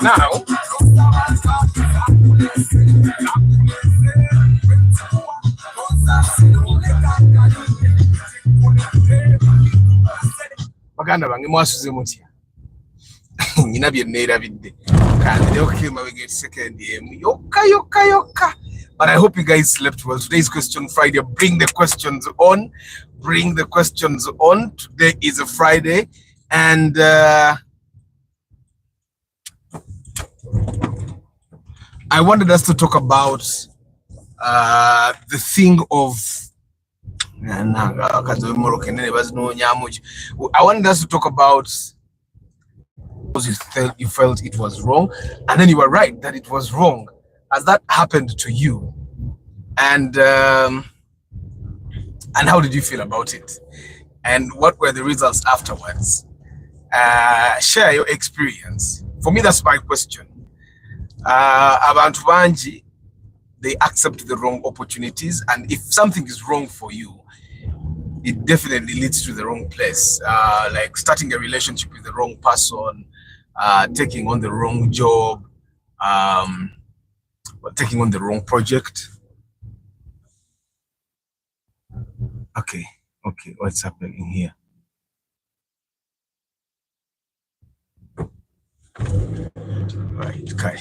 Now, baganda bange mwasuze mutya nyina bye neerabidde kandi okema we get second yokka. But I hope you guys slept well. Today's question Friday. Bring the questions on. Today is a Friday, and I wanted us to talk about the thing of I wanted us to talk about you felt it was wrong, and then you were right that it was wrong. Has that happened to you? And how did you feel about it? And what were the results afterwards? Share your experience. For me, that's my question. Abantu banji, they accept the wrong opportunities, and if something is wrong for you, it definitely leads to the wrong place. Like starting a relationship with the wrong person, taking on the wrong job, taking on the wrong project. Okay, what's happening here? Right, okay.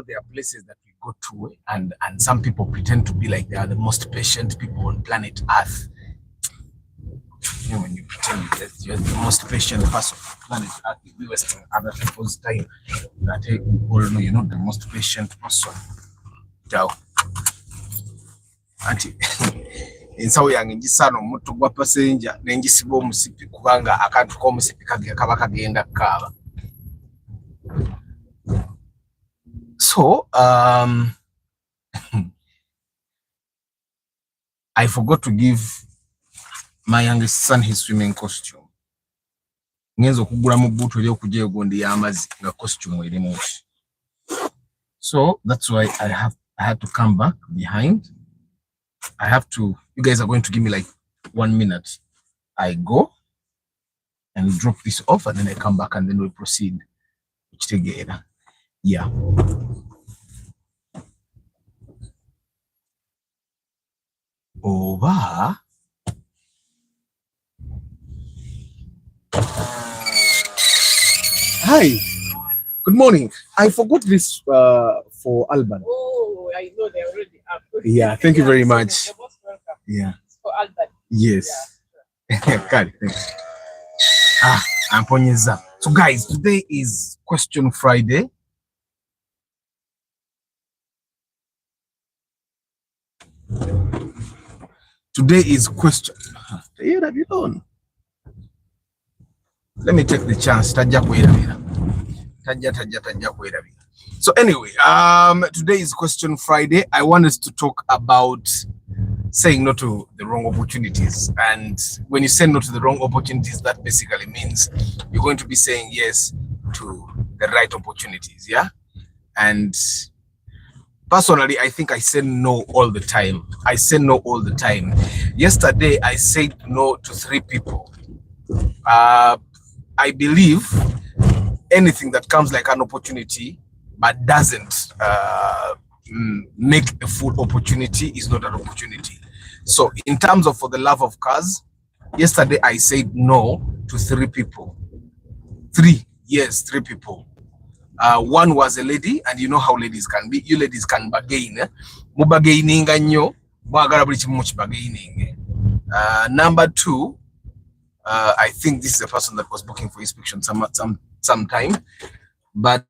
There are places that we go to, and some people pretend to be like they are the most patient people on planet Earth. You know, when you pretend that you're the most patient person on planet Earth, we wasting other people's time. That we all know you're not the most patient person. Ciao. Auntie. Ensawo yange ngisano mutu gwa passenger nenjisiba omusipi kubanga akantu k'omusipi kaba kagenda kaaba. So, I forgot to give my youngest son his swimming costume. Ngenzo kugula mu bootu lyo kujja egondi y'amazzi nga costume eri mushi. So that's why I had to come back behind. You guys are going to give me like 1 minute. I go and drop this off, and then I come back, and then we proceed. Yeah. Over. Hi. Good morning. I forgot this for Alban. Oh, I know they already have. Yeah, thank you very much. You're most welcome. Yeah. It's for Alban. Yes. Yeah. Thanks. I'm Ponyeza. So guys, today is Question Friday. Today is question. Let me take the chance. So anyway, today is Question Friday. I want us to talk about saying no to the wrong opportunities. And when you say no to the wrong opportunities, that basically means you're going to be saying yes to the right opportunities, yeah? And personally, I think I say no all the time. Yesterday, I said no to 3 people. I believe anything that comes like an opportunity but doesn't make a full opportunity is not an opportunity. So in terms of for the love of cars, yesterday I said no to 3 people. 3 people. One was a lady, and you know how ladies can be. You ladies can bargain. Mubagaining nyo, bargaining. Number 2, I think this is a person that was booking for inspection some time. But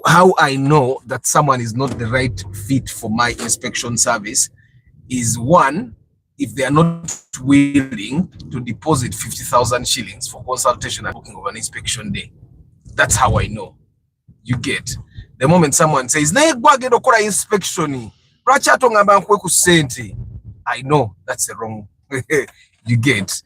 how I know that someone is not the right fit for my inspection service is, 1, if they are not willing to deposit 50,000 shillings for consultation and booking of an inspection day. That's how I know. You get the moment someone says, I know that's the wrong. You get.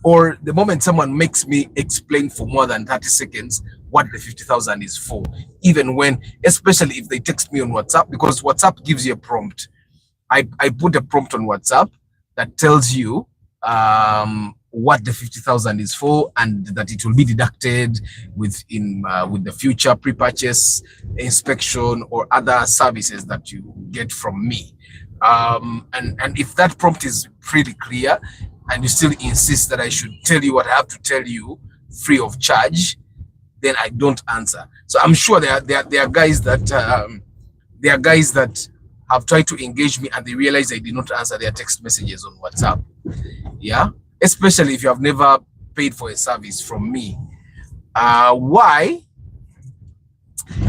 Or the moment someone makes me explain for more than 30 seconds what the 50,000 is for, even when, especially if they text me on WhatsApp, because WhatsApp gives you a prompt. I put a prompt on WhatsApp that tells you what the 50,000 is for, and that it will be deducted with the future pre-purchase inspection or other services that you get from me. And if that prompt is pretty clear, and you still insist that I should tell you what I have to tell you free of charge, then I don't answer. So I'm sure there are guys that have tried to engage me and they realize I did not answer their text messages on WhatsApp. Yeah, especially if you have never paid for a service from me. Why?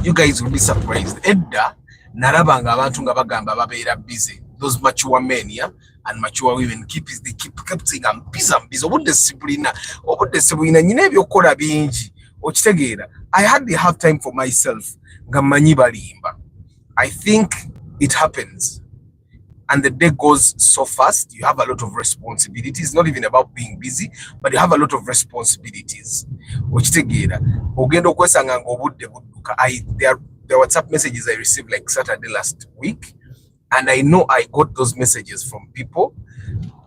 You guys will be surprised. Edda narabanga abantu nga bagamba babeera busy. Those mature men, yeah, and mature women keep saying I'm busy. Obudde sibulina nyine ebyokukola bingi okitegeera. I hardly have time for myself nga mmanyi balimba. I think it happens, and the day goes so fast. You have a lot of responsibilities, not even about being busy, but you have a lot of responsibilities. Okitegeera ogenda okwesanga nga obudde budduka. The WhatsApp messages I received like Saturday last week, and I know I got those messages from people.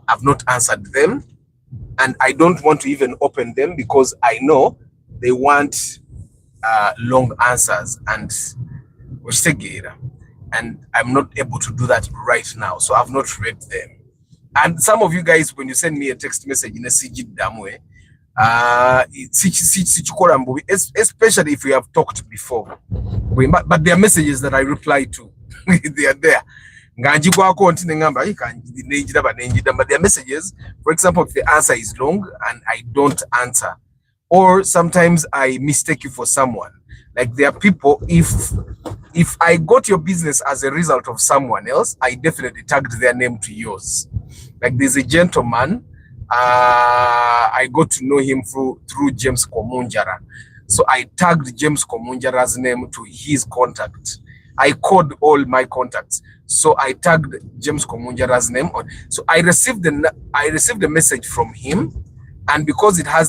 I've not answered them, and I don't want to even open them because I know they want long answers, and I'm not able to do that right now, so I've not read them. And some of you guys, when you send me a text message in a CG damwe, especially if we have talked before, but there are messages that I reply to. They are there. But there are messages, for example, if the answer is long and I don't answer, or sometimes I mistake you for someone. Like there are people, if I got your business as a result of someone else, I definitely tagged their name to yours. Like there's a gentleman, I got to know him through James Komunjara. So I tagged James Komunjara's name to his contact. I called all my contacts. So I tagged James Komunjara's name. So I received the message from him, and because it had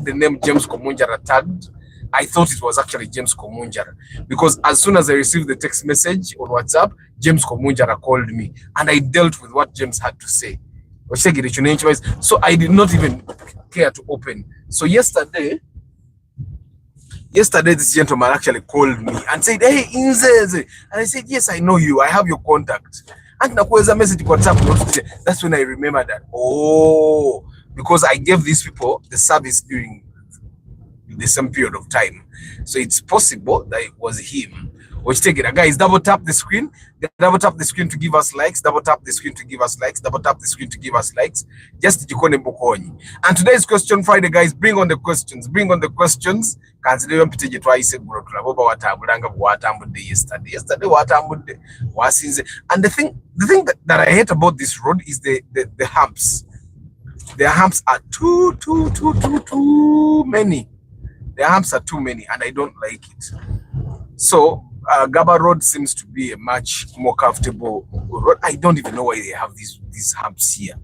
the name James Komunjara tagged, I thought it was actually James Komunjara, because as soon as I received the text message on WhatsApp, James Komunjara called me, and I dealt with what James had to say. So I did not even care to open. So yesterday this gentleman actually called me and said, "Hey, Inzeze," and I said, "Yes, I know you. I have your contact." And nakuweza message WhatsApp. That's when I remembered that. Oh, because I gave these people the service during the same period of time, so it's possible that it was him. Which take it, guys, double tap the screen, to give us likes, double tap the screen to give us likes, double tap the screen to give us likes. Just jikone mbukonyi. And today's question Friday, guys, bring on the questions. Consider mpiteje twice bro tulaboba watambulanga bwatambudde yesterday watambudde wasinze. And the thing that I hate about this road is the humps. The humps are too many. The humps are too many and I don't like it. So Gaba Road seems to be a much more comfortable road. I don't even know why they have these humps here.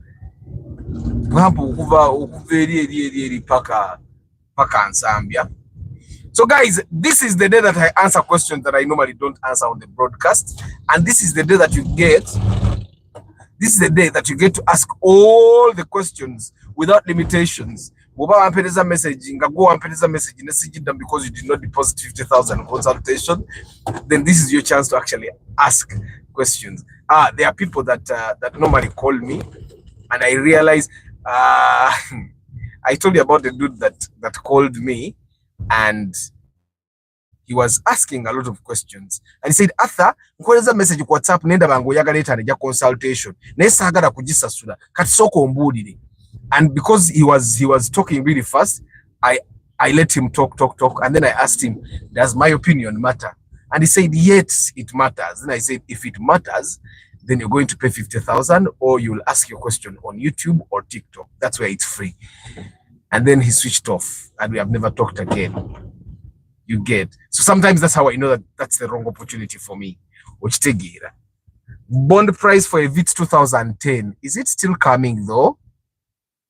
So guys, this is the day that I answer questions that I normally don't answer on the broadcast, and this is the day that you get. This is the day that you get to ask all the questions without limitations. Message, because you did not deposit 50,000 consultation, then this is your chance to actually ask questions. There are people that that normally call me, and I realize I told you about the dude that called me, and he was asking a lot of questions, and he said, Arthur, nkweleza message ku WhatsApp nenda bango yagala etane consultation naye saagala kugisasula kati soko ombulire. And because he was talking really fast, I let him talk, and then I asked him, does my opinion matter? And he said, yes, it matters. And I said, if it matters, then you're going to pay 50,000, or you'll ask your question on YouTube or TikTok. That's where it's free. And then he switched off, and we have never talked again. You get. So sometimes that's how I know that that's the wrong opportunity for me. Bond price for a VIT 2010. Is it still coming though?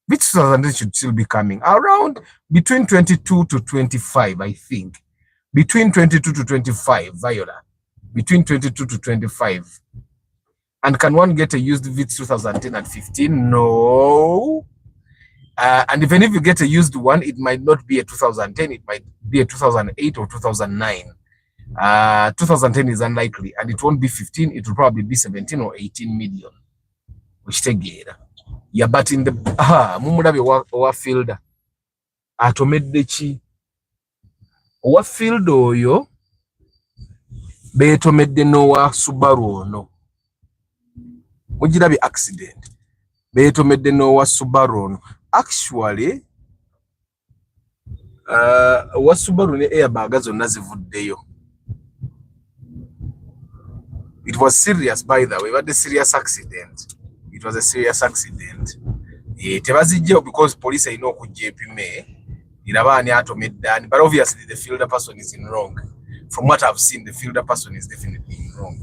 VIT 2010 should still be coming around between 22 to 25, I think. Between 22 to 25, Viola. Between 22 to 25. And can one get a used VIT 2010 at 15? No. And even if you get a used one, it might not be a 2010. It might be a 2008 or 2009. 2010 is unlikely, and it won't be 15. It will probably be 17 or 18 million. Which take yeah, but in the mumulabe wa field atomedde ki owa field oyo betomedde no wa Subaru ono mujirabe accident betomedde no wa Subaru ono. Actually wa Subaru ne airbag zonna zivuddeyo. It was serious, by the way, but a serious accident. It was a serious accident. Tebazijja because police I know could JP me. But obviously the fielder person is in wrong. From what I've seen, the fielder person is definitely in wrong.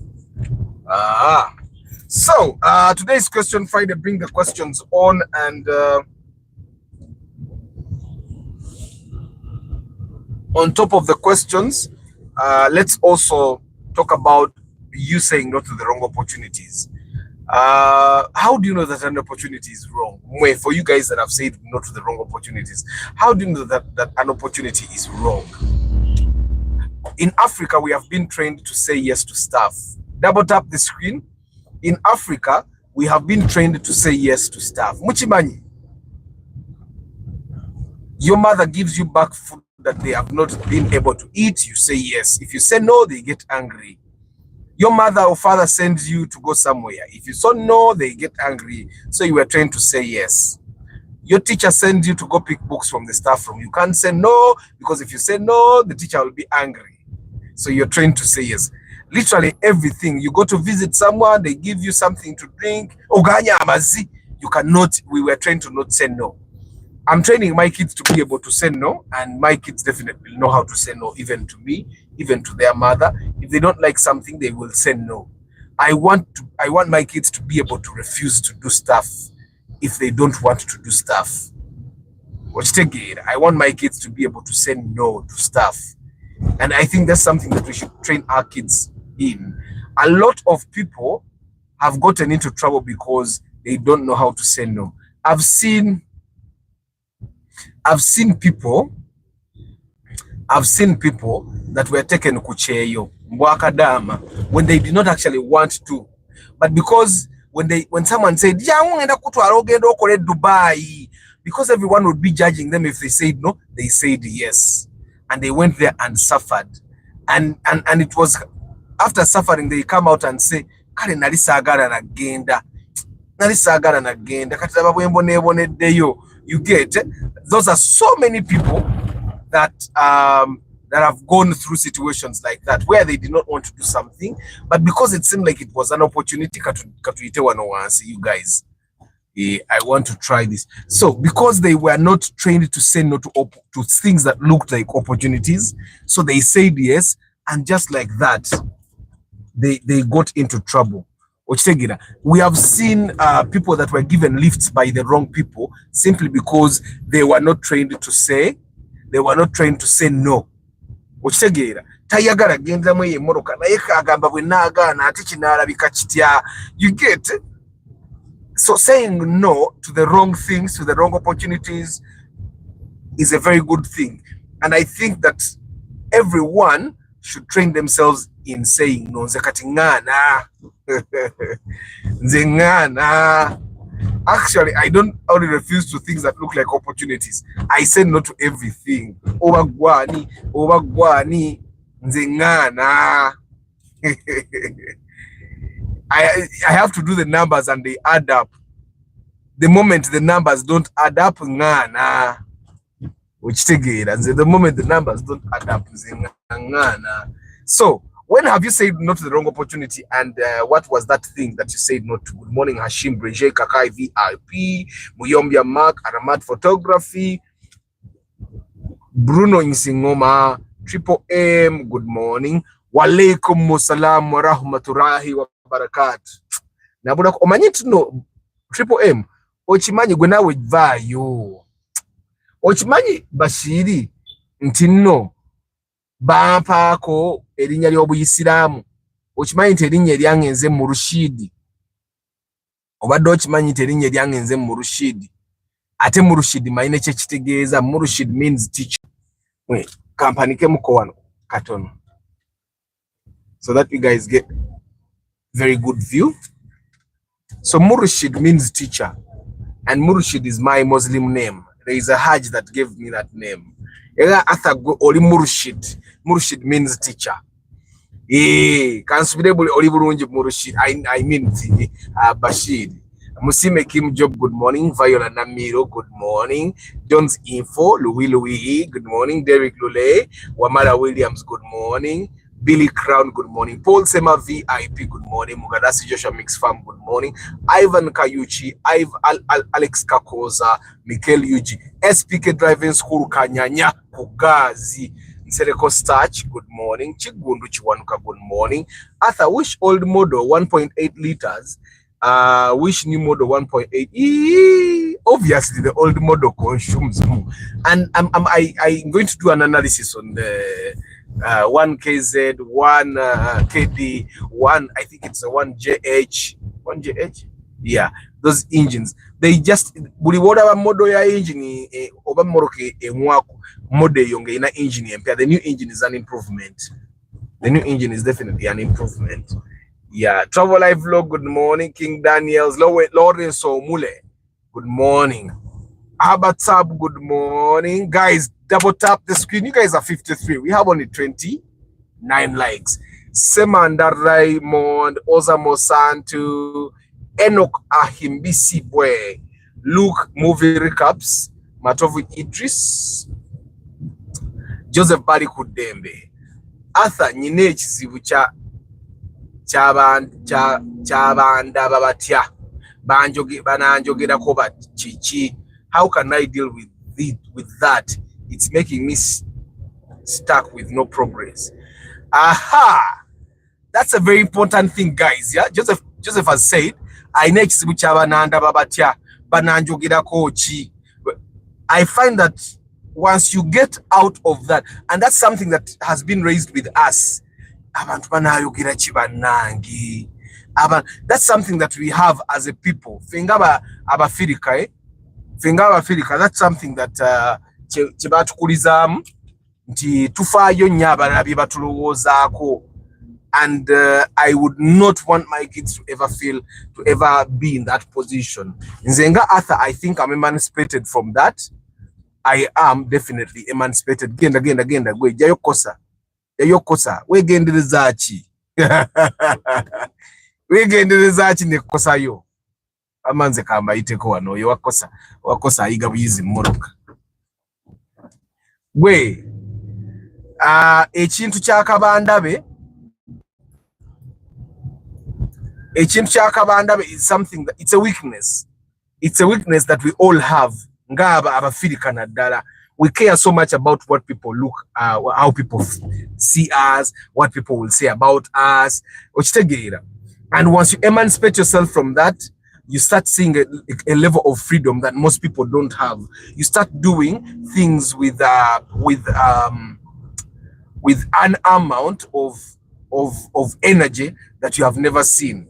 So today's question Friday, bring the questions on, and on top of the questions, let's also talk about you saying no to the wrong opportunities. How do you know that an opportunity is wrong? For you guys that have said no to the wrong opportunities, how do you know that an opportunity is wrong? In Africa, we have been trained to say yes to stuff. Double tap the screen. In Africa, we have been trained to say yes to stuff. Muchimanyi. Your mother gives you back food that they have not been able to eat. You say yes. If you say no, they get angry. Your mother or father sends you to go somewhere. If you say no, they get angry. So you were trained to say yes. Your teacher sends you to go pick books from the staff room. You can't say no, because if you say no, the teacher will be angry. So you're trained to say yes. Literally everything. You go to visit someone, they give you something to drink. Oganya amazi. You cannot, we were trained to not say no. I'm training my kids to be able to say no, and my kids definitely know how to say no, even to me, even to their mother. If they don't like something, they will say no. I want my kids to be able to refuse to do stuff if they don't want to do stuff. I want my kids to be able to say no to stuff. And I think that's something that we should train our kids in. A lot of people have gotten into trouble because they don't know how to say no. I've seen people that were taken kucheyo mbwakadama when they did not actually want to, but because when someone said Dubai, because everyone would be judging them if they said no, they said yes, and they went there and suffered, and it was after suffering they come out and say kale nali sagala nagenda kati ababwembo neboneddeyo. You get, those are so many people that that have gone through situations like that where they did not want to do something, but because it seemed like it was an opportunity, you guys, I want to try this. So because they were not trained to say no to things that looked like opportunities, so they said yes, and just like that, they got into trouble. We have seen people that were given lifts by the wrong people simply because they were not trained to say no. Tayagala genderamu emmotoka naye kagamba bwe naagaana ate kinaalabika kitya. You get. So saying no to the wrong things, to the wrong opportunities is a very good thing. And I think that everyone should train themselves in saying no. Actually, I don't only refuse to things that look like opportunities. I say no to everything. Obagwani. I have to do the numbers and they add up. The moment the numbers don't add up, the moment the numbers don't add up, so when have you said no to the wrong opportunity, and what was that thing that you said no to? Good morning, Hashim Breje, Kakai VIP, Muyombia Mark, Aramat Photography, Bruno Insingoma, Triple M, good morning. Walaikum musalam wa rahmatulahi wa barakat. Nabuna omanyi no Triple M ochimanyi gwe nawe vaayo. Ochimanyi Bashiri nti no bampaako erinnya ly'Obuyisiraamu. Ochimanyi nti erinnya eryangenze mu Rushidi. Obadde ochimanyi nti erinnya eryangenze mu Rushidi. Ate mu Rushidi mayine kye kitegeeza. Mu Rushidi means teacher. Kampanike muko wano katono, so that you guys get very good view. So Murshid means teacher, and Murshid is my Muslim name. There is a Hajj that gave me that name. Oli Murshid. Murshid means teacher. Considerable oli bulungi Murshid. I mean Bashir. Musime Kim Job, good morning. Viola Namiro, good morning. Jones Info, Louis, good morning. Derek Lule, Wamala Williams, good morning. Billy Crown, good morning. Paul Sema VIP, good morning. Mugadasi Joshua Mix Farm, good morning. Ivan Kayuchi, Alex Kakoza, Mikel Yuji, SPK Driving School, Kanyanya, Kugazi, Nsereko Starch, good morning. Chigundu Chiwanuka, good morning. Arthur, which old model 1.8 liters? Which new model 1.8? Obviously the old model consumes more. And I'm going to do an analysis on the 1KZ, 1 KD, 1, I think it's a 1JH, 1JH. Yeah, those engines, they just buli woda model ya engine oba moroke enwako model yonge ina engine empia. The new engine is an improvement. The new engine is definitely an improvement. Yeah, Travel Live Vlog, good morning. King Daniels, Lawrence Omule, good morning. Abatab, good morning. Guys, double tap the screen. You guys are 53. We have only 29 likes. Semanda Raymond, Ozamo Santu, Enoch Ahimbisi Bwe, Luke Movie Recaps, Matovu Idris, Joseph Bari Kudembe, Arthur Nyine Chizibu Chabanda babatya bananjogera ko chichi. How can I deal with that? It's making me stuck with no progress. Aha, that's a very important thing, guys. Yeah, Joseph has said I next chabanda babatya bananjogera ko chi. I find that once you get out of that, and that's something that has been raised with us, that's something that we have as a people. That's something that and I would not want my kids to ever be in that position. Nzenga Arthur, I think I'm emancipated from that. I am definitely emancipated. Genda gwe jayo kosa. Yokosa wegendereza ki ne kosa yo amanze kamba iteko wano yo wakosa ayiga buyizi mmoroka gwe ekintu kya kabandabe is something that it's a weakness. It's a weakness that we all have. We care so much about what people look, how people see us, what people will say about us. And once you emancipate yourself from that, you start seeing a level of freedom that most people don't have. You start doing things with an amount of energy that you have never seen.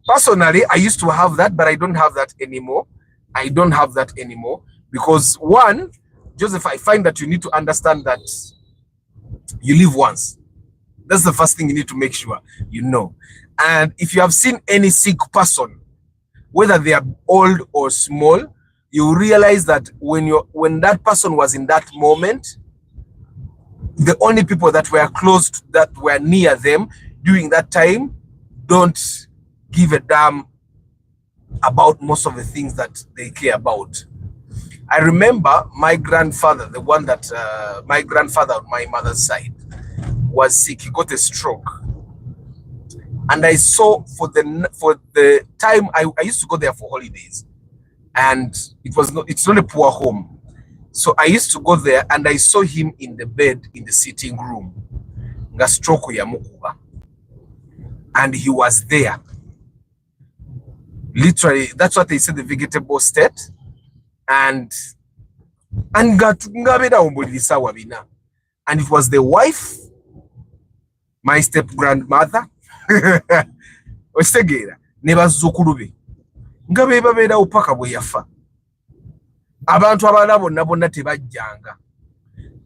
Personally, I used to have that, but I don't have that anymore. I don't have that anymore because one, Joseph, I find that you need to understand that you live once. That's the first thing you need to make sure you know. And if you have seen any sick person, whether they are old or small, you realize that when that person was in that moment, the only people that were close to, that were near them during that time don't give a damn about most of the things that they care about. I remember my grandfather, the one that my grandfather on my mother's side was sick. He got a stroke, and I saw for the time I used to go there for holidays, and it's not a poor home. So I used to go there, and I saw him in the bed in the sitting room. Nga stroke ya mukuba, and he was there. Literally, that's what they said, the vegetable state, and it was the wife, my step grandmother, ne bazzukulu be nga bebabeerawo paka bwe yafa. Abantu abalala bonna bonna tebajjanga.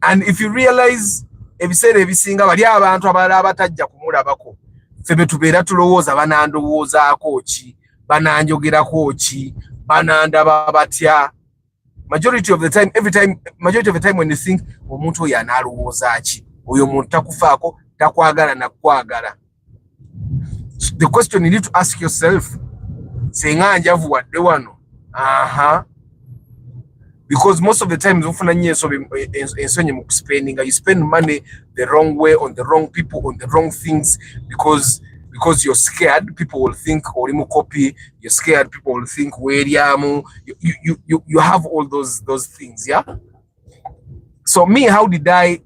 And if you realize ebiseera ebisinga bali abantu abalala abatajja kumulabako, ffe be tubeera tulowooza banandowoozaako ki, bananjogerako ki, banandaba batya. Majority of the time when you think omuntu oyo analowooza ki, oyo omuntu takufaako, takwagala nakwagala. The question you need to ask yourself, senga njavu wadde wano, because most of the times you spend money the wrong way, on the wrong people, on the wrong things, because you're scared people will think olimu copy, you're scared people will think weriamu, you have all those things. Yeah. So me, how did I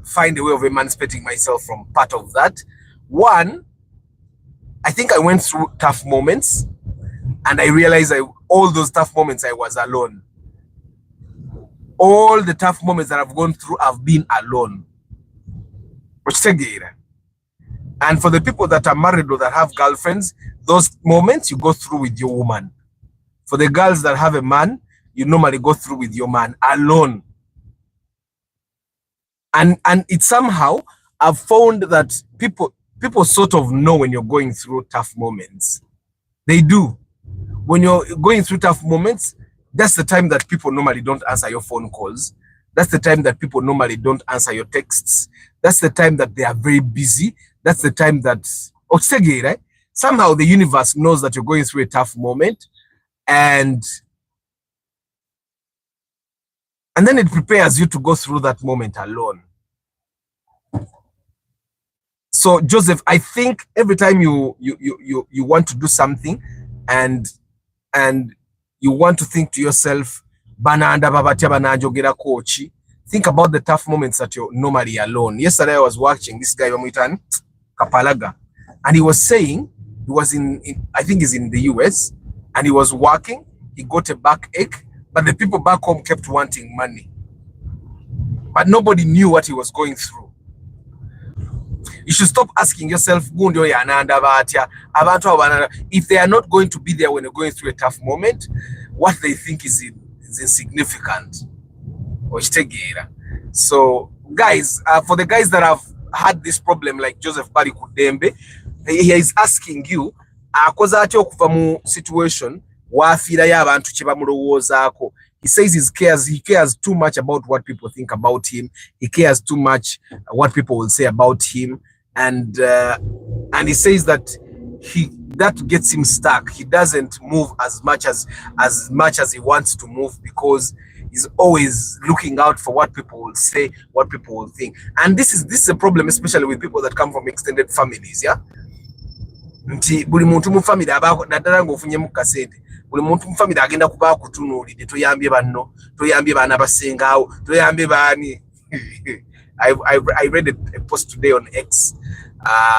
find a way of emancipating myself from part of that? One, I think I went through tough moments, and I realized all those tough moments I was alone. All the tough moments that I've gone through, I've been alone. And for the people that are married or that have girlfriends, those moments you go through with your woman. For the girls that have a man, you normally go through with your man alone. And it somehow, I've found that people sort of know when you're going through tough moments. They do. When you're going through tough moments, that's the time that people normally don't answer your phone calls. That's the time that people normally don't answer your texts. That's the time that they are very busy. That's the time that, right? Somehow the universe knows that you're going through a tough moment, and then it prepares you to go through that moment alone. So Joseph, I think every time you want to do something, and you want to think to yourself, think about the tough moments that you're normally alone. Yesterday I was watching this guy Kapalaga, and he was saying he was in I think he's in the US, and he was working, he got a backache, but the people back home kept wanting money, but nobody knew what he was going through. You should stop asking yourself, if they are not going to be there when you're going through a tough moment, what they think is insignificant. So guys, for the guys that have had this problem like Joseph Barry Kudembe, he is asking you, situation, he says he cares too much about what people think about him. He cares too much what people will say about him, and he says that that gets him stuck. He doesn't move as much as he wants to move, because he's always looking out for what people will say, what people will think. And this is a problem, especially with people that come from extended families. Yeah, nti buli muntu mu family abako naddala ng'ofunye mu kasente buli muntu mu family agenda kuba kutunuulidde toyambye banno toyambye baana basengaawo toyambye baani. I read a post today on X.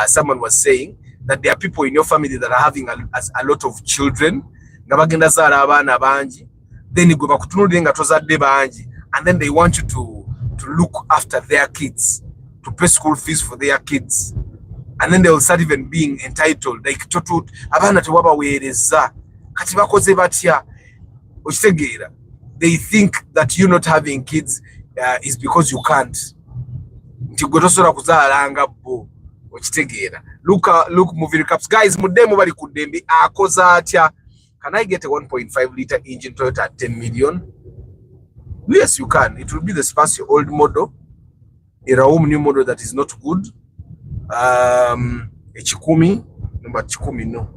Someone was saying that there are people in your family that are having a lot of children nga bagenda zaala abaana bangi, then gwe bakutunuulire nga tozadde bangi, and then they want you to look after their kids, to pay school fees for their kids, and then they will start even being entitled like toto abaana tewabaweereza kati bakoze batya okitegeera. They think that you not having kids is because you can't, nti gwe tosobola kuzaalanga bo okitegeera. Look movie recaps guys, muddemu bali ku ddembe akoza atya. Can I get a 1.5 liter engine Toyota at 10 million? Yes, you can. It will be the Spacio old model, a Raum new model that is not good. A Chikumi, number Chikumi, no.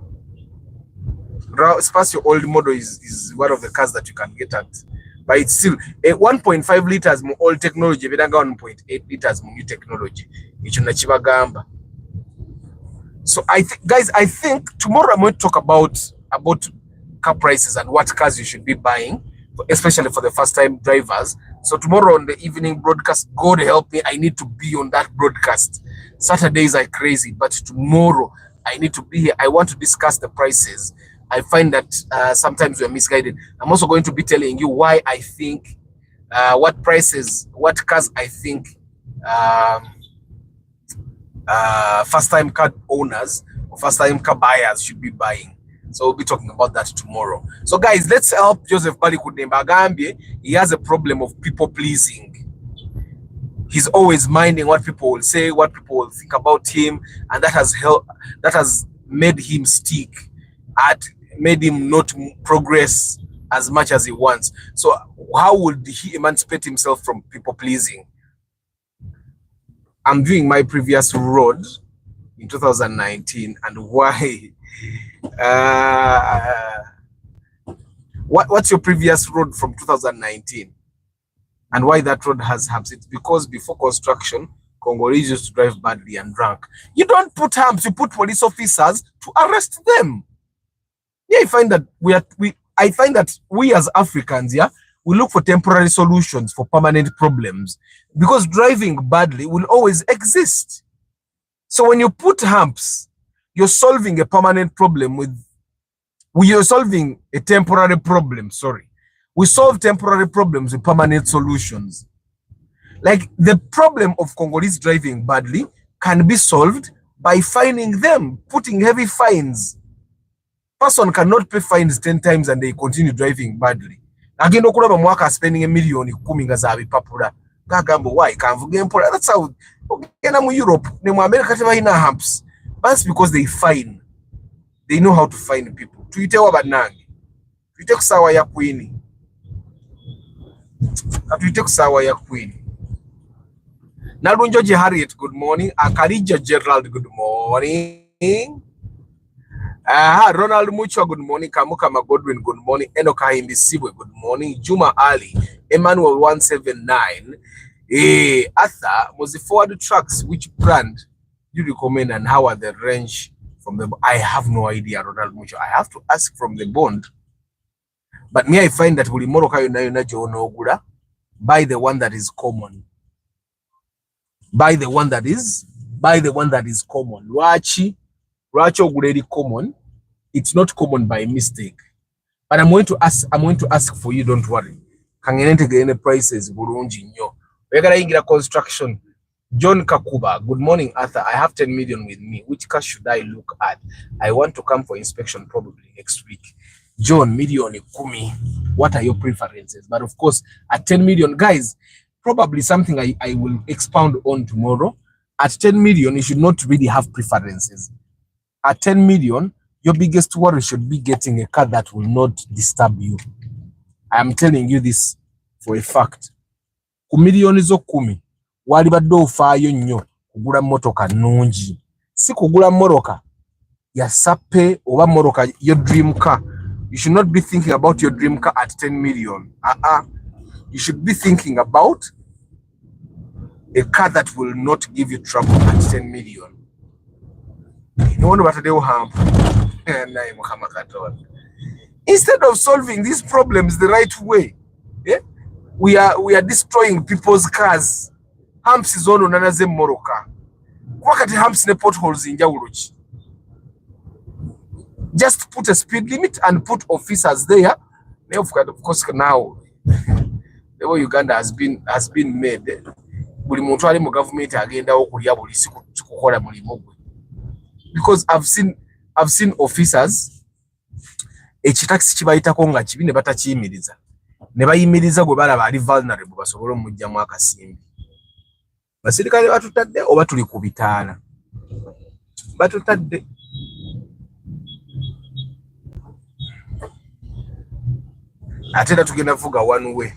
Spacio old model is one of the cars that you can get at. But it's still a 1.5 liters more old technology, but 1.8 liters more new technology. Gamba. So guys, I think tomorrow I'm going to talk about car prices and what cars you should be buying, especially for the first time drivers. So tomorrow on the evening broadcast, God help me, I need to be on that broadcast. Saturdays are crazy, but tomorrow I need to be here. I want to discuss the prices. I find that sometimes we're misguided. I'm also going to be telling you why I think what cars I think first time car owners or first time car buyers should be buying. So we'll be talking about that tomorrow. So guys, let's help Joseph Bali Kudemba Agambye. He has a problem of people pleasing. He's always minding what people will say, what people will think about him, and that has made him stick made him not progress as much as he wants. So how would he emancipate himself from people pleasing? I'm doing my previous road in 2019, and why? What's your previous road from 2019 and why that road has humps? It's because before construction, Congolese used to drive badly and drunk. You don't put humps, you put police officers to arrest them. Yeah, I find that we as Africans, yeah, we look for temporary solutions for permanent problems because driving badly will always exist. So when you put humps, you're solving a permanent problem you're solving a temporary problem, sorry. We solve temporary problems with permanent solutions. Like the problem of Congolese driving badly can be solved by fining them, putting heavy fines. Person cannot pay fines 10 times and they continue driving badly. Again, okulaba mwaka spending $1 million kuminga za bipapula. Gagambo why kanvuge mpola. That's how ogenda mu Europe ne mu America tebalina humps. That's because they fine. They know how to fine people. Tuyite wabanange. Tuyite kusawa ya Queen. Tuyite kusawa ya Queen. Nalunjoje Harriet, good morning. Akarija Gerald, good morning. Ronald Muchwa, good morning. Kamuka Godwin, good morning. Enoka Himbisibwe, good morning. Juma Ali, Emmanuel 179. Arthur, was the forward trucks, which brand do you recommend and how are the range from the? I have no idea, Ronald Muchwa. I have to ask from the bond. But me, I find that buy the one that is common. Buy the one that is common. Rachi oguledi common. It's not common by mistake. But I'm going to ask for you, don't worry. Kangenente gene prices bulungi nnyo. Wegala ingira construction. John Kakuba, good morning Arthur. I have 10 million with me. Which car should I look at? I want to come for inspection probably next week. John, million kumi. What are your preferences? But of course, at 10 million, guys, probably something I will expound on tomorrow. At 10 million, you should not really have preferences. At 10 million, your biggest worry should be getting a car that will not disturb you. I am telling you this for a fact. Ku millioni zo 10, wali badde ofaayo nnyo kugula motoka nungi. Si kugula moroka ya sape oba moroka your dream car. You should not be thinking about your dream car at 10 million. You should be thinking about a car that will not give you trouble at 10 million. wonder what they will harm. Instead of solving these problems the right way, yeah, we are destroying people's cars. Humps is on another Moroka. Wakati humps ne potholes in Jawuruchi. Just put a speed limit and put officers there. Of course, now the way Uganda has been made. Because I've seen officers ekitaxi kibayitako nga kibi ne batakiyimiriza ne bayimiriza gwe balaba ali vulnerable basobole omujjamu akasimbi. Basirikale batutadde oba tuli ku bitaala batutadde. Ate era tugenda vuga one way.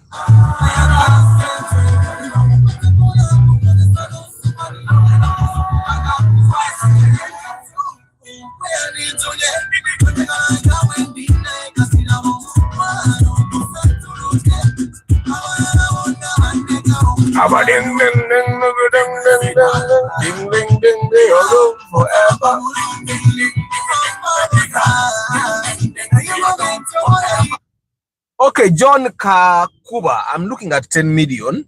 Okay, John Kakuba, I'm looking at 10 million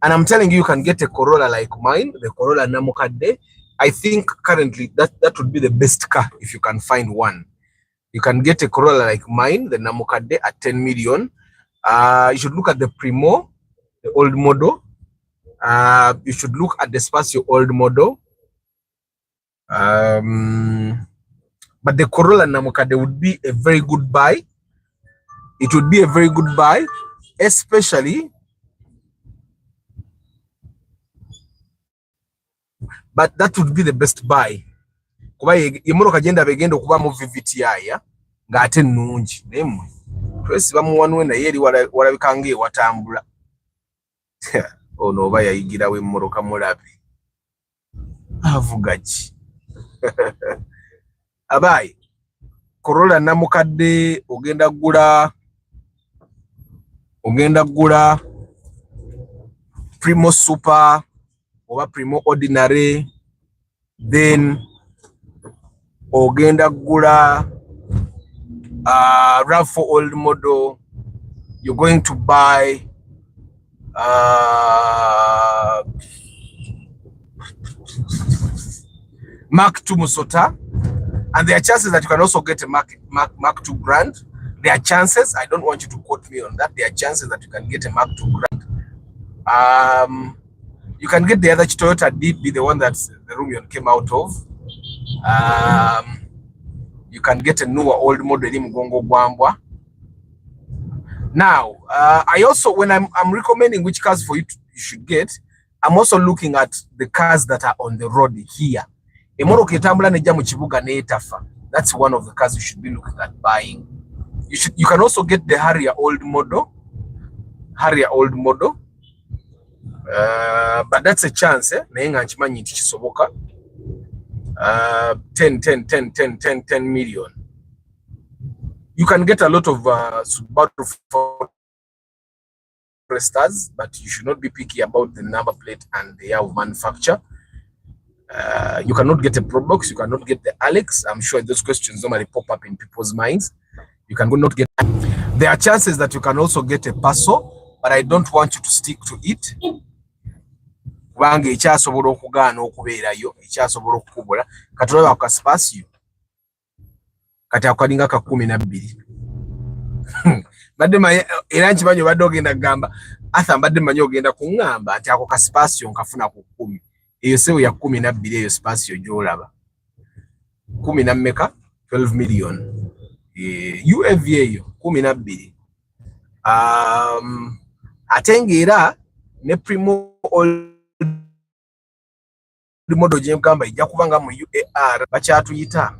and I'm telling you, you can get a Corolla like mine, the Corolla Namukade. I think currently that would be the best car if you can find one. You can get a Corolla like mine, the Namukade, at 10 million. You should look at the Primo, the old model. You should look at the Spacio old model. But the Corolla Namukade would be a very good buy. It would be a very good buy, especially. But that would be the best buy. Kuba yemoroka genda begenda okuba mu VVTI ya nga ate nnungi nemwe twesiba mu wanwe na yeri walabikange watambula ono oba yayigira we mmoroka mulabi avuga ki abayi Corolla Namukadde ogenda gula Primo Super oba Primo Ordinary, then ogenda gula RAV4 old model. You're going to buy Mark II Musota, and there are chances that you can also get a Mark II Grand. There are chances, I don't want you to quote me on that. There are chances that you can get a Mark II Grand. You can get the other Toyota DB, the one that the Rumion came out of. You can get a newer old model in Mugongo Gwambwa. Now, I also, when I'm recommending which cars for you you should get, I'm also looking at the cars that are on the road here. That's one of the cars you should be looking at buying. You can also get the Harrier old model. But that's a chance, eh? 10 million. You can get a lot of Subaru Foresters, but you should not be picky about the number plate and the year of manufacture. You cannot get a Probox, you cannot get the Alex. I'm sure those questions normally pop up in people's minds. You can not get. There are chances that you can also get a Paso, but I don't want you to stick to it. Wange ekyasobola okugaana okubeerayo ekyasobola okukubula katulaba ku Spacio kati akalinga ka 12 badde era nkimanyi badde ogenda kugamba Arthur badde manyi ogenda kuŋŋamba ati ako ka Spacio nkafuna ku 10 eyo sewe ya 12 eyo Spacio gyolaba 10 na mmeka 12 million UAV eyo 12 ate ng'era ne Primo the model Jemkamba Yakubanga UAR Bachatuyita.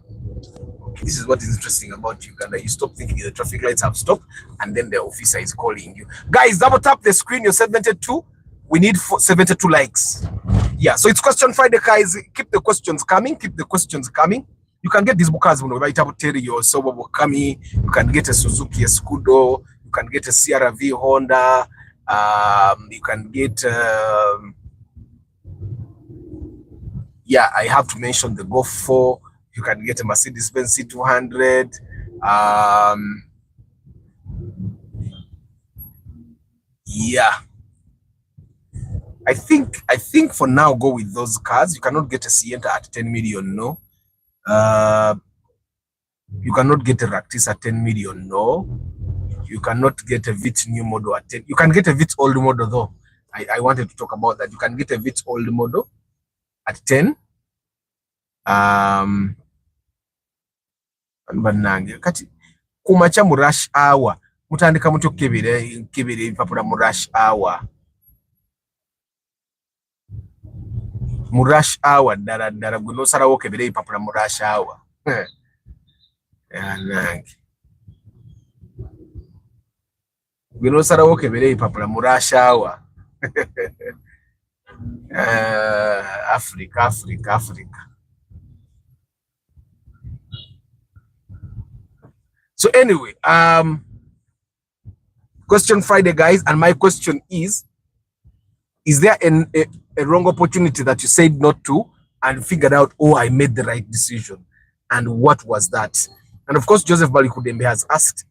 This is what is interesting about Uganda. You stop thinking the traffic lights have stopped and then the officer is calling you. Guys, double tap the screen. You're 72. We need 72 likes. Yeah, so it's question Friday, guys. Keep the questions coming. You can get these bookers when we tell you so Kami. You can get a Suzuki, a Scudo. You can get a CRV Honda. You can get yeah, I have to mention the Golf 4, You can get a Mercedes-Benz C200. Yeah. I think for now, go with those cars. You cannot get a Sienta at 10 million, no. You cannot get a Ractis at 10 million, no. You cannot get a Vitz new model at 10. You can get a Vitz old model, though. I wanted to talk about that. You can get a Vitz old model at 10. Kati kumacha mu rush hour mutandika mutyo kebere ipapula mu rush hour. Mu rush hour dala gwe nosalawo kebere ipapula mu rush hour. Nange gwe nosalawo kebere ipapula mu rush hour. Africa. So anyway, question Friday, guys, and my question is there a wrong opportunity that you said not to and figured out, oh, I made the right decision? And what was that? And of course, Joseph Balikudembe has asked,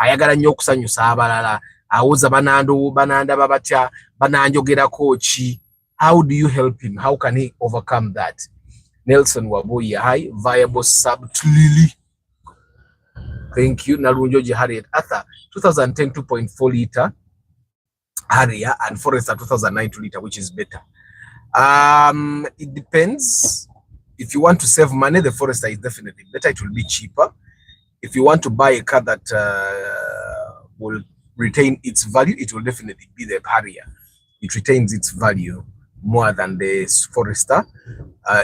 ayagala nnyo okusanyusa abalala, awuza bananda babatya, bananjogerako ki. How do you help him? How can he overcome that? Nelson Wabuya, hi. Viable sub Lily. Thank you. Nalunjoji Harriet Arthur, 2010 2.4 liter Harrier, and Forester 2009 2 liter, which is better. It depends. If you want to save money, the Forester is definitely better. It will be cheaper. If you want to buy a car that will retain its value, it will definitely be the Harrier. It retains its value more than the Forester.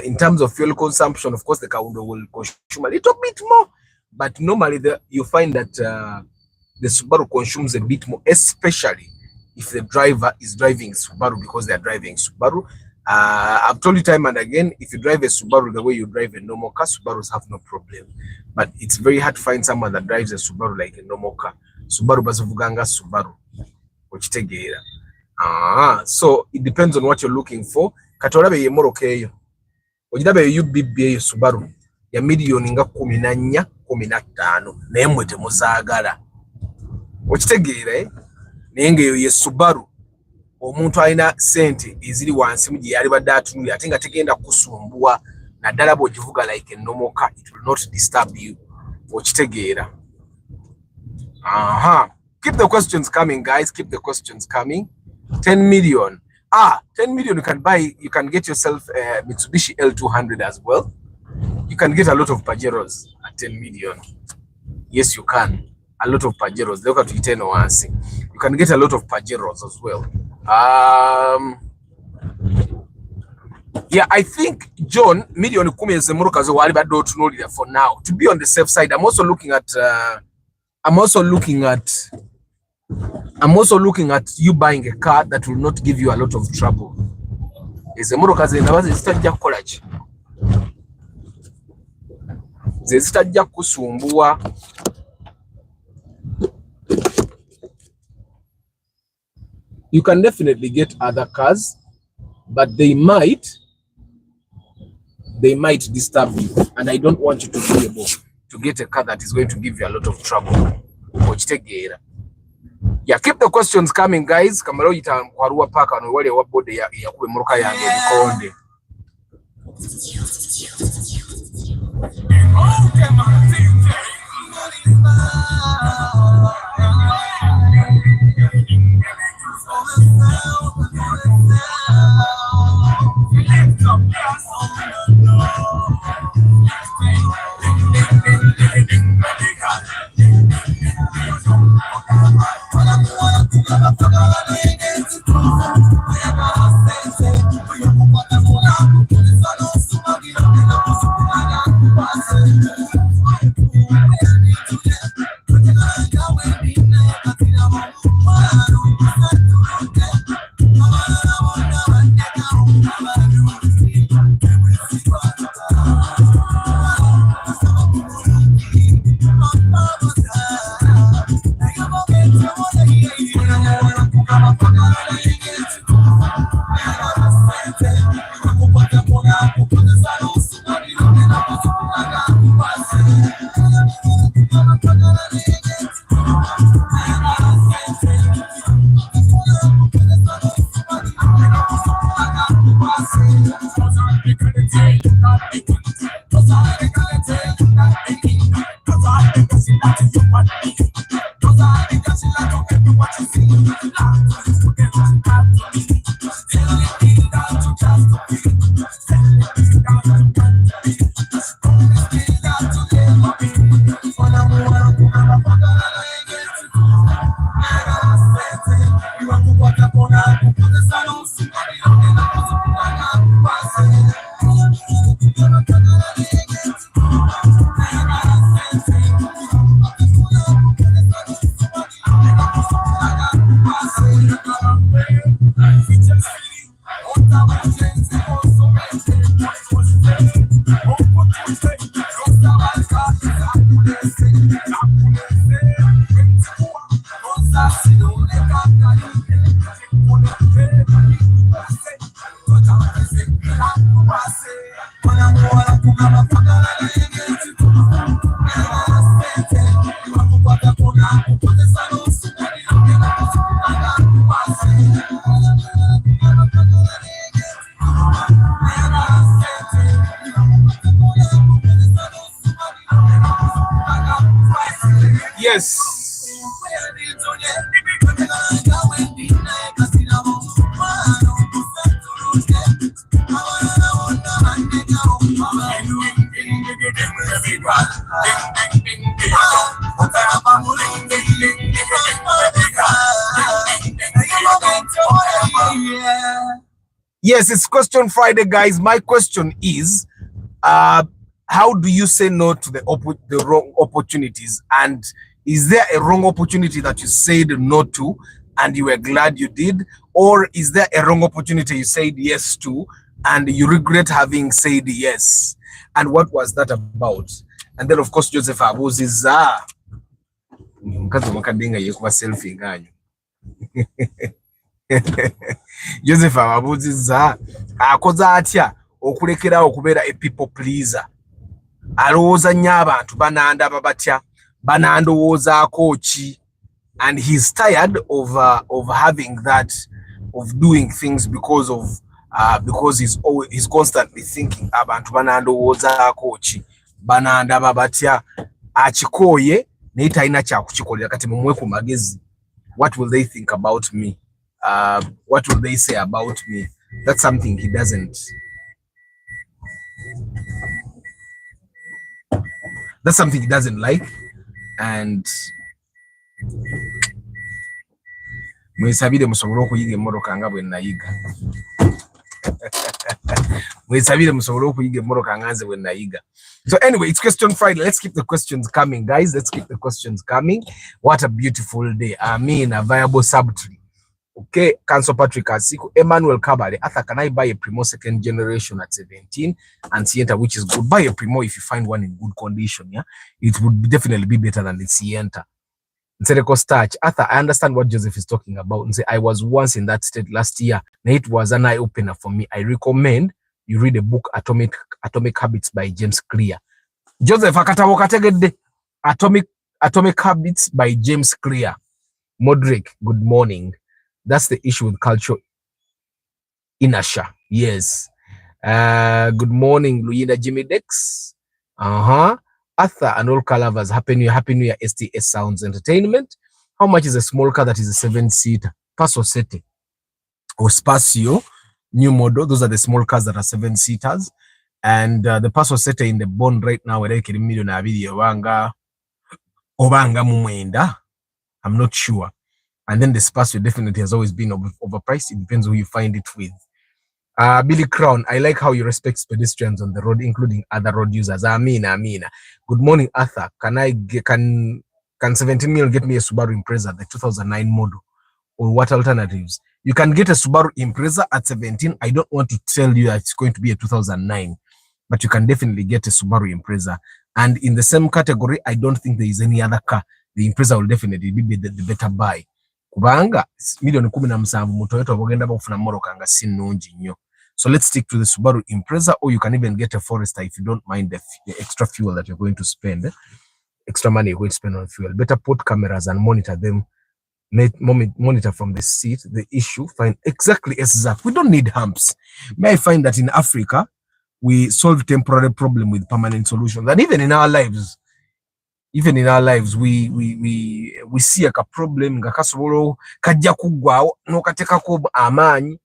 In terms of fuel consumption, of course, the car will consume a little bit more, but normally you find that the Subaru consumes a bit more, especially if the driver is driving Subaru, because they are driving Subaru. I've told you time and again, if you drive a Subaru the way you drive a normal car, Subarus have no problem. But it's very hard to find someone that drives a Subaru like a normal car. Subaru bazivuganga Subaru. So it depends on what you're looking for. Katorabe ye morokeyo. Ojirabe UBB Subaru ya million nga 14 15 nemwe temuzagala. Okitegeera nenge ye Subaru omuntu alina sente eziri wansi mu yali badde atunuli ate nga tegenda kusumbuwa naddala bw'ogivuga like ennomoka, it will not disturb you. Okitegeera. Keep the questions coming, guys. Keep the questions coming. 10 million. 10 million you can get yourself a Mitsubishi L200 as well. You can get a lot of Pajeros at 10 million. Yes, you can. A lot of Pajeros. Look at it once. You can get a lot of Pajeros as well. Yeah, I think John million kumi ezemurukazo wali bado tunulira for now. To be on the safe side, I'm also looking at you buying a car that will not give you a lot of trouble. Ezemurukazo nabaze zitajja kukola ki? Zitajja kusumbuwa. You can definitely get other cars, but they might disturb you, and I don't want you to be able to get a car that is going to give you a lot of trouble. Yeah, keep the questions coming, guys. Kamaro yita kwaruwa paka no wale wabode ya kube muruka yange bikonde. Yes. Yes, it's Question Friday, guys. My question is, how do you say no to the wrong opportunities? And is there a wrong opportunity that you said no to and you were glad you did? Or is there a wrong opportunity you said yes to and you regret having said yes? And what was that about? And then, of course, Joseph Abuziza. Joseph ababuziza akoze atya okulekerawo okubeera a people pleaser, alowooza nnyo abantu banandaba batya, banandowoozaako ki, and he's tired of having that, of doing things because he's constantly thinking abantu banandowoozaako ki, banandaba batya, akikooye naye talina kyakukikolera. Kati mumwe ku magezi, what will they think about me? What will they say about me? That's something he doesn't. That's something he doesn't like. And mwesabire musobole okuyiga emmoroka nga bwe nayiga. Mwesabire musobole okuyiga emmoroka nga nze bwe nayiga. So anyway, it's Question Friday. Let's keep the questions coming, guys. Let's keep the questions coming. What a beautiful day. I mean, a viable subtree. Okay, Council Patrick Asiku, Emmanuel Kabale, Arthur, can I buy a Primo second generation at 17 and Sienta, which is good? Buy a Primo if you find one in good condition, yeah? It would definitely be better than the Sienta. Nsereko Starch, Arthur, I understand what Joseph is talking about. And say, I was once in that state last year, and it was an eye-opener for me. I recommend you read a book, Atomic Habits by James Clear. Joseph, akatawo kategedde, Atomic Habits by James Clear. Modric, good morning. That's the issue with culture inertia. Yes. Good morning, Luina Jimmy Dex. Arthur and all car lovers. Happy New Year, STS Sounds Entertainment. How much is a small car that is a 7-seater? Passo Sette or Spacio, new model. Those are the small cars that are 7-seaters. And the Passo Sette in the bond right now, I'm not sure. And then the Spacio definitely has always been overpriced. It depends who you find it with. Billy Crown, I like how you respect pedestrians on the road, including other road users. Amina. Good morning, Arthur. Can 17 million get me a Subaru Impreza, the 2009 model? Or what alternatives? You can get a Subaru Impreza at 17. I don't want to tell you that it's going to be a 2009, but you can definitely get a Subaru Impreza. And in the same category, I don't think there is any other car. The Impreza will definitely be the better buy. Kubanga milioni 17 mu Toyota obogenda bakufuna moroka nga si nnungi nnyo. So let's stick to the Subaru Impreza, or you can even get a Forester if you don't mind the extra fuel that you're going to spend, extra money you're going to spend on fuel. Better put cameras and monitor them. Monitor from the seat the issue. Find exactly exact. We don't need humps. May I find that in Africa we solve temporary problem with permanent solutions, and even in our lives. Even in our lives, we see a problem nga kasobolo kajja kugwawo nokatekako amaanyi.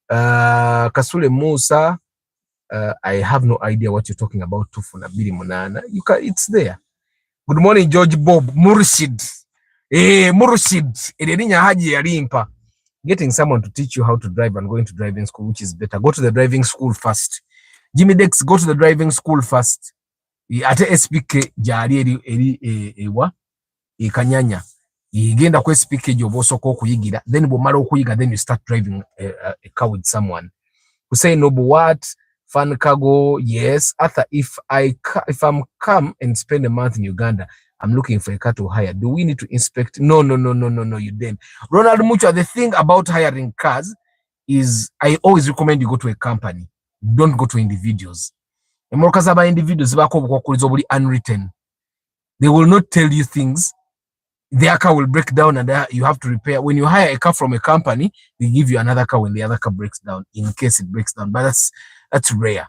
Kasule Musa, I have no idea what you're talking about. Tufuna Bili Munana, it's there. Good morning, George Bob Murshid. Murshid, edeninya haji ya limpa. getting someone to teach you how to drive and going to driving school, which is better. Go to the driving school first. Jimmy Dex, go to the driving school first. Ate SPK jali eri ewa Kanyanya. Igenda ku SPK jobosoka okuyigira. Then bwomala okuyiga, then you start driving a car with someone. We say no, but what? Fan cargo, yes. Arthur, if I'm come and spend a month in Uganda, I'm looking for a car to hire. Do we need to inspect? No, you didn't. Ronald Mucho, the thing about hiring cars is I always recommend you go to a company. Don't go to individuals. Individuals unwritten. They will not tell you things. Their car will break down and you have to repair. When you hire a car from a company, they give you another car when the other car breaks down, in case it breaks down. But that's rare.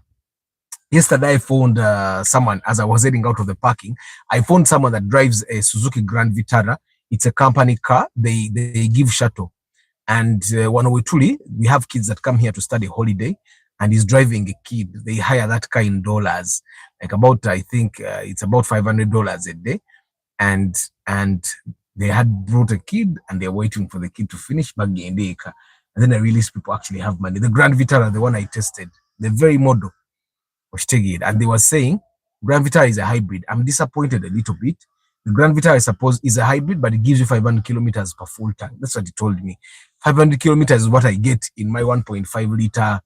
Yesterday, I found someone, as I was heading out of the parking, I found someone that drives a Suzuki Grand Vitara. It's a company car. They give shuttle. And we have kids that come here to study holiday, and he's driving a kid. They hire that car in dollars, like about, I think it's about $500 a day. And they had brought a kid and they're waiting for the kid to finish back in the car. And then I realized people actually have money. The Grand Vitara, the one I tested, the very model, and they were saying Grand Vitara is a hybrid. I'm disappointed a little bit. The Grand Vitara, I suppose, is a hybrid, but it gives you 500 kilometers per full tank. That's what he told me. 500 kilometers is what I get in my 1.5 liter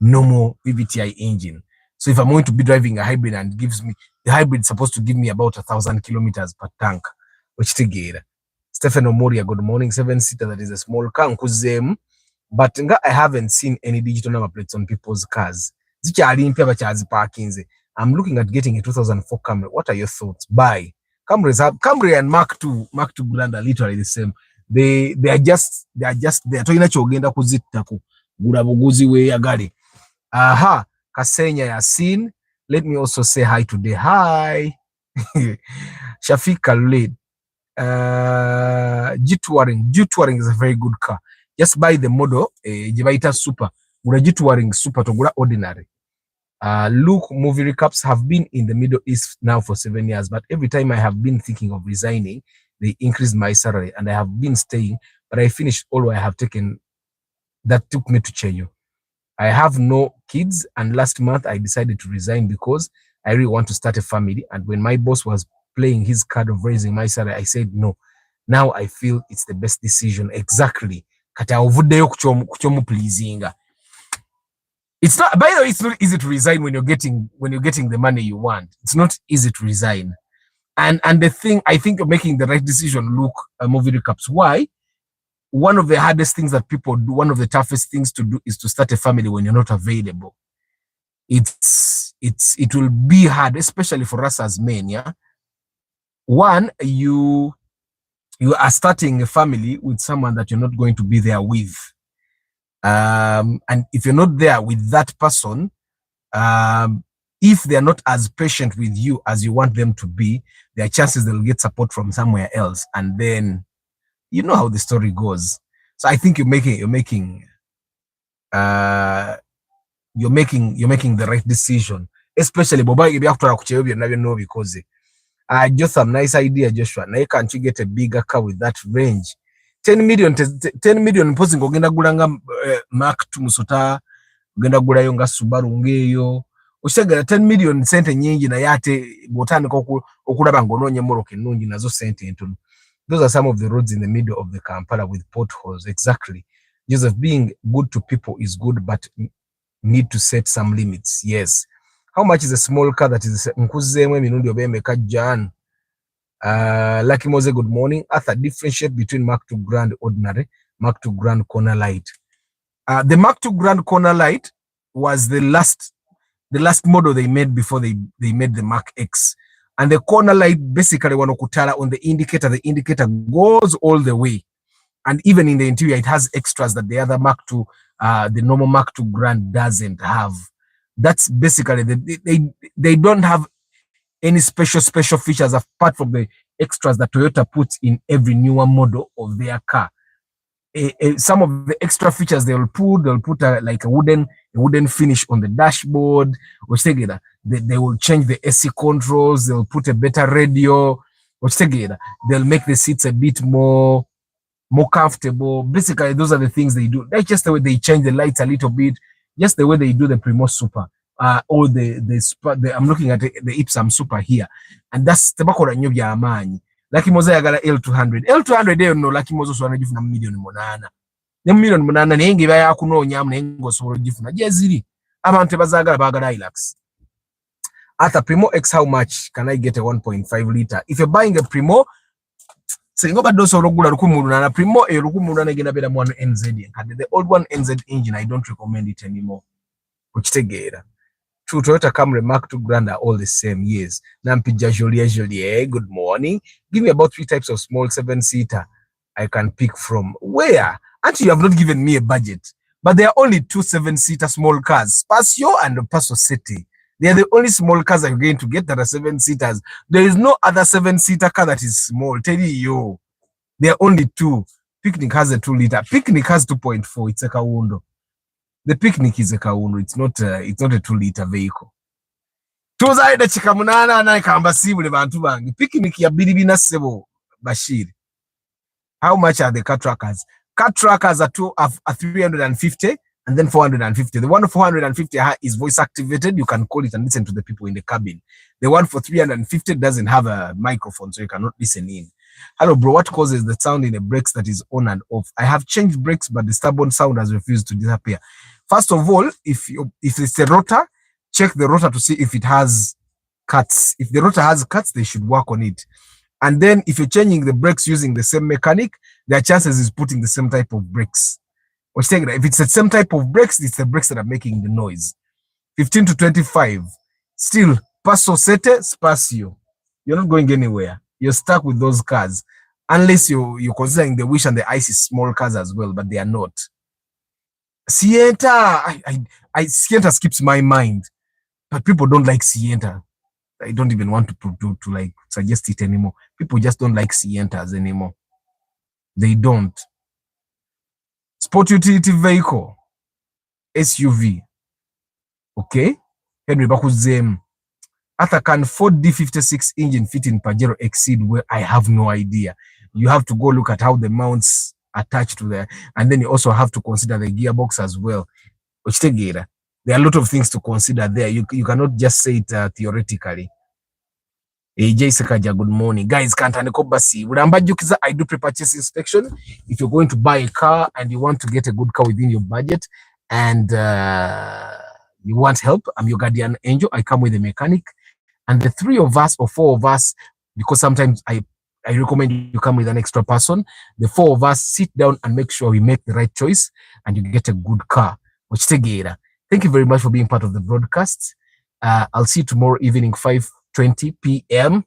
normal VVTi engine. So if I'm going to be driving a hybrid and gives me, the hybrid is supposed to give me about 1,000 kilometers per tank. Which together. Stephen Omoria, good morning. 7-seater, that is a small car. But I haven't seen any digital number plates on people's cars. I'm looking at getting a 2004 Camry. What are your thoughts? Buy. Camry and Mark II brand are literally the same. They are just toina chogenda kuzitaku. Gurabuguzi we yagari. Aha. Kasenya Yasin. Let me also say hi today. Hi. Shafiq Khalid. G-Touring is a very good car. Just buy the model, Jibaita Super. Gura G-Touring Super to Gura Ordinary. Look, movie recaps have been in the Middle East now for 7 years, but every time I have been thinking of resigning, they increased my salary and I have been staying, but I finished all I have taken. That took me to Cheyo. I have no kids, and last month I decided to resign because I really want to start a family. And when my boss was playing his card of raising my salary, I said no. Now I feel it's the best decision. Exactly. It's not, by the way, it's not easy to resign when you're getting the money you want. It's not easy to resign. And the thing, I think you're making the right decision. Look, movie recaps. Why? One of the hardest things that people do, one of the toughest things to do is to start a family when you're not available. It will be hard, especially for us as men, yeah. One, you are starting a family with someone that you're not going to be there with. And if you're not there with that person, if they're not as patient with you as you want them to be, there are chances they'll get support from somewhere else. And then you know how the story goes. So I think you're making the right decision, especially because just a nice idea, Joshua. Now can't you get a bigger car with that range? 10 million posing ogenda gulanga Mark II Musota, ogenda gulayo nga Subaru ngeyo. Ushagala 10 million sente nyingi na yate botandika okulaba ngonoonye moroke ennungi nazo sente entono. Those are some of the roads in the middle of the Kampala with potholes. Exactly. Joseph, being good to people is good, but need to set some limits. Yes. How much is a small car that is nkuzemwe minundi obemeka Jan? Lucky Mose, good morning. Arthur, differentiate between Mark II Grand Ordinary, Mark II Grand Corner Light. The Mark II Grand Corner Light was the last model they made before they made the Mark X. And the corner light basically wanokutala on the indicator goes all the way. And even in the interior, it has extras that the other Mark II, the normal Mark II Grand doesn't have. That's basically, they don't have any special features apart from the extras that Toyota puts in every newer model of their car. Some of the extra features they'll put like a wooden finish on the dashboard, which together they will change the AC controls, they'll put a better radio, which together they'll make the seats a bit more more comfortable. Basically, those are the things they do. That's just the way they change the lights a little bit, just the way they do the Primo Super. Or I'm looking at the Ipsum Super here, and that's the bakora nyo bya amanyi. Lucky Moza yagala L200. L200 eyo no Lucky Moza so anagifuna million monana. Ne million monana naye ngiba yakunoonya naye ng'osobola ogifuna gye ziri. Abantu tebazaagala baagala Hilux. At a Primo X, how much can I get a 1.5 liter? If you're buying a Primo, singo baddo so ogula 1,800 Primo e 1,800 egenda bera mu NZ. The old one NZ engine, I don't recommend it anymore. Okitegeera. True, Toyota Camry Mark II Grand are all the same. Yes. Nampija Jolie, good morning. Give me about 3 types of small 7-seater I can pick from. Where? Actually, you have not given me a budget. But there are only 2 7-seater small cars, Paseo and Paso City. They are the only small cars I'm going to get that are 7-seaters. There is no other 7-seater car that is small. Tell you, there are only 2. Picnic has a 2 liter. Picnic has 2.4. It's a Kawundo. The Picnic is a Kawundo. It's not a 2 liter vehicle. Tuzaida chikamunana na kambasibule bantu bangi. Picnic ya bilibina sebo Bashir. How much are the car trackers? Car trackers are 350 and then 450. The one for 450 is voice activated. You can call it and listen to the people in the cabin. The one for 350 doesn't have a microphone, so you cannot listen in. Hello, bro. What causes the sound in the brakes that is on and off? I have changed brakes, but the stubborn sound has refused to disappear. First of all, if it's a rotor, check the rotor to see if it has cuts. If the rotor has cuts, they should work on it. And then if you're changing the brakes using the same mechanic, their chances is putting the same type of brakes. If it's the same type of brakes, it's the brakes that are making the noise. 15 to 25. Still, Paso Sete, Spacio. You're not going anywhere. You're stuck with those cars. Unless you're considering the Wish and the Ice is small cars as well, but they are not. Sienta. Sienta skips my mind. But people don't like Sienta. I don't even want to like suggest it anymore. People just don't like Sientas anymore. They don't. Sport utility vehicle, SUV. Okay. Henry Bakuzem. After can Ford D56 engine fit in Pajero Exceed? Where I have no idea. You have to go look at how the mounts attach to there, and then you also have to consider the gearbox as well. There are a lot of things to consider there. You cannot just say it theoretically. AJ Sekaja, good morning. Guys, I do pre-purchase inspection. If you're going to buy a car and you want to get a good car within your budget and you want help, I'm your guardian angel. I come with a mechanic. And the 3 of us or 4 of us, because sometimes I recommend you come with an extra person, the 4 of us sit down and make sure we make the right choice and you get a good car. Thank you very much for being part of the broadcast. I'll see you tomorrow evening, 5:20 p.m.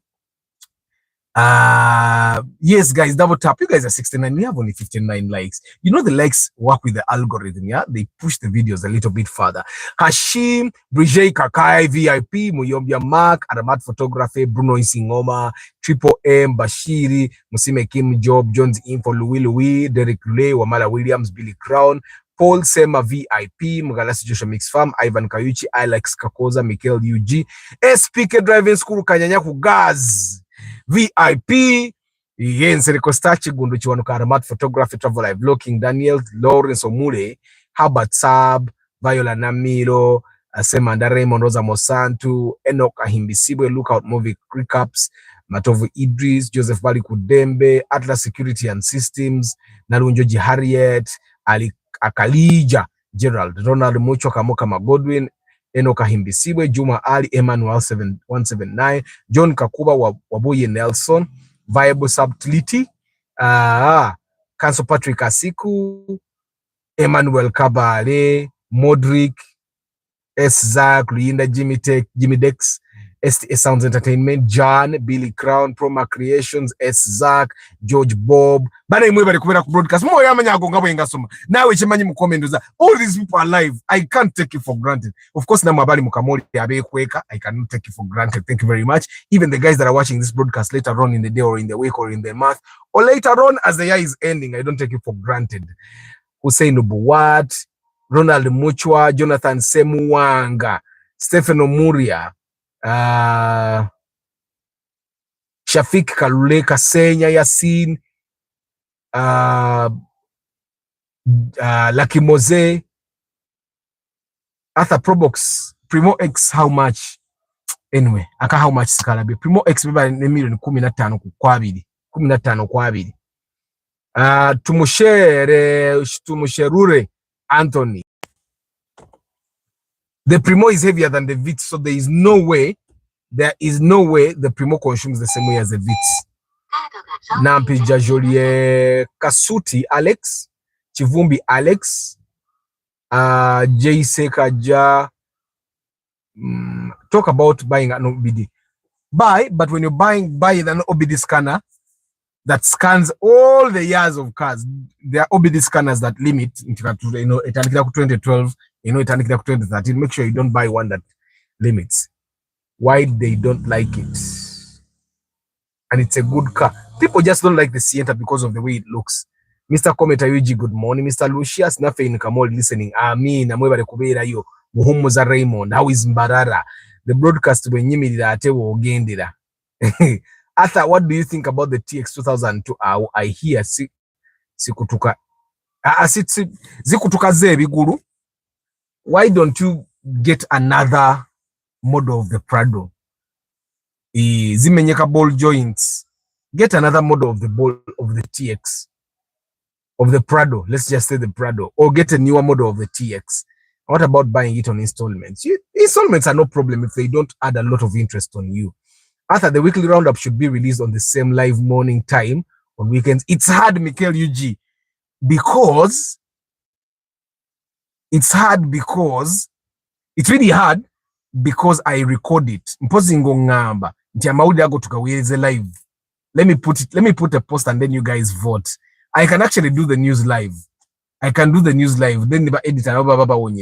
Yes, guys, double tap. You guys are 69. We have only 59 likes. You know the likes work with the algorithm, yeah? They push the videos a little bit further. Hashim, Brigitte Kakai, VIP, Muyombia Mark, Adamat Photography, Bruno Isingoma, Triple M, Bashiri, Musime Kim Job, Jones Info, Louis, Derek Lule, Wamala Williams, Billy Crown, Paul Sema VIP, Mugalasi Joshua Mix Farm, Ivan Kayuchi, Alex Kakoza, Michael UG, SPK Driving School, Kanyanyaku Gaz, VIP, Yense Rekostachi, Gundu Chiwanuka Aramat Photography, Travel Live Looking, Daniel, Lawrence Omure, Herbert Sab, Viola Namiro, Semanda Raymond Rosa Mosantu, Enoch Ahimbisibwe, Lookout Movie Recaps, Matovu Idris, Joseph Bali Kudembe, Atlas Security and Systems, Narunjoji Harriet, Ali Akalija, Gerald, Ronald Mucho Kamoka Magodwin, Enoka Himbisibwe, Juma Ali, Emmanuel 179, John Kakuba, Wabuye Nelson, Viable Subtlety, Council Patrick Asiku, Emmanuel Kabale, Modric, S. Zach, Luinda, Jimmy Tech, Jimmy Dex, STA Sounds Entertainment, John, Billy Crown, Proma Creations, S. Zach, George Bob. Bana imwe bali kubera ku broadcast. Mo yamanya agonga bwenga soma. Nawe chimanyi mu comment za. All these people are live. I can't take it for granted. Of course, na mabali mukamoli abekweka. I cannot take it for granted. Thank you very much. Even the guys that are watching this broadcast later on in the day or in the week or in the month or later on as the year is ending, I don't take it for granted. Hussein Obuwat, Ronald Muchwa, Jonathan Semuwanga, Stephen Omuria, Shafik Kalule Kasenya Yasin, Lucky Mose, Arthur Probox, Primo X, how much? Anyway, aka how much Scalabi? Primo X beba ne million 15 kwa 2. 15 kwa 2. Tumusherure Anthony. The Primo is heavier than the Vitz, so there is no way the Primo consumes the same way as the Vitz. Nampi Jajolie Kasuti Alex, Chivumbi Alex, Jay Sekaja. Talk about buying an OBD. Buy, but when you're buy an OBD scanner that scans all the years of cars. There are OBD scanners that limit, it 2012, it 2013. Make sure you don't buy one that limits. Why they don't like it? And it's a good car. People just don't like the Sienta because of the way it looks. Mr. Kometa Yuji, good morning. Mr. Lucius Nafe Kamol listening. Amin. Amweba kubera yo. Muhumuza Raymond. How is Mbarara? The broadcast when Yimida Atewo Gendira. Arthur, what do you think about the TX 2002? I hear Sikutuka. Zikutuka Zebi Guru. Why don't you get another model of the Prado? Zimenyeka ball joints. Get another model of the ball of the TX. Of the Prado. Let's just say the Prado. Or get a newer model of the TX. What about buying it on installments? Installments are no problem if they don't add a lot of interest on you. Arthur, the weekly roundup should be released on the same live morning time on weekends. It's hard, Michael UG, because it's really hard because I record it. Live. Let me put a post and then you guys vote. I can actually do the news live. Then the editor,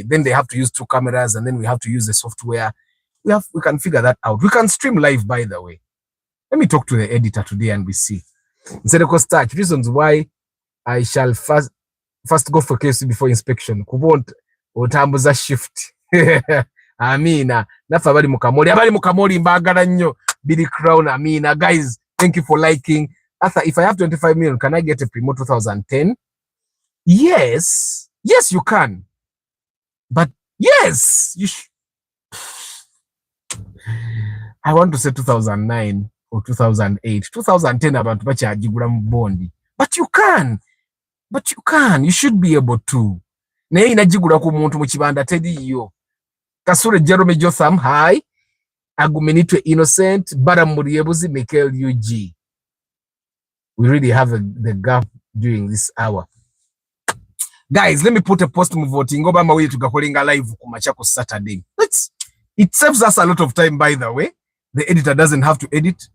then they have to use 2 cameras and then we have to use the software. We can figure that out. We can stream live, by the way. Let me talk to the editor today and we see. Instead of start reasons why I shall first go for KFC before inspection. Kubont otambuza shift. Amina. Nafa bali mukamoli mbagala nnyo. Billy Crown Amina. Guys, thank you for liking. Arthur, if I have 25 million, can I get a Primo 2010? Yes. Yes, you can. But yes, you I want to say 2009 or 2008. 2010 abantu bachajigula mu bondi. But you can. You should be able to. Naye inajigula ku muntu mu kibanda tedi yo. Kasure Jerome Jotham, hi. Agumenitwe Innocent, Baramuriebuzi, Michael UG. We really have the gap during this hour. Guys, let me put a post mu voting. Obama way tugakolinga live ku Machako Saturday. It saves us a lot of time, by the way. The editor doesn't have to edit.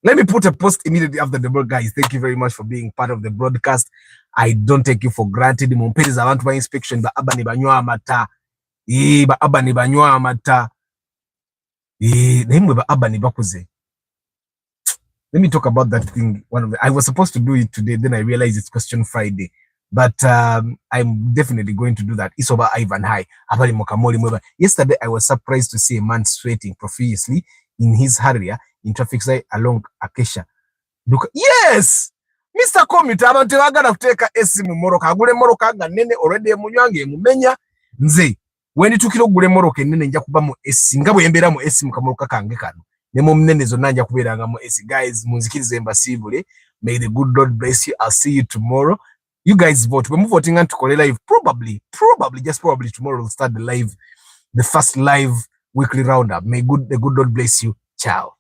Let me put a post immediately after the broadcast. Guys, thank you very much for being part of the broadcast. I don't take you for granted. Mumpezi za abantu ba inspection ba abani banywa amata. Ba abani banywa amata. Nemwe ba abani bakuze. Let me talk about that thing. I was supposed to do it today, then I realized it's Question Friday. But I'm definitely going to do that. Isoba Ivan High. Yesterday, I was surprised to see a man sweating profusely in his area in traffic side along Acacia. Yes! Mr. Komita, abantu bagala kuteka esimu moroka. Agule moroka nene already emunywange mumenya. Nze, when tukiro gule moroka nene nja kuba mu esi. Nga bwe embera mu esi mukamoroka kange kano. Nemo mnene zonna nja kubeeranga mu esi. Guys, munzikirize mbasibule. May the good Lord bless you. I'll see you tomorrow. You guys vote. We're voting on to call live. Probably tomorrow we'll start the first live weekly roundup. May the good Lord bless you. Ciao.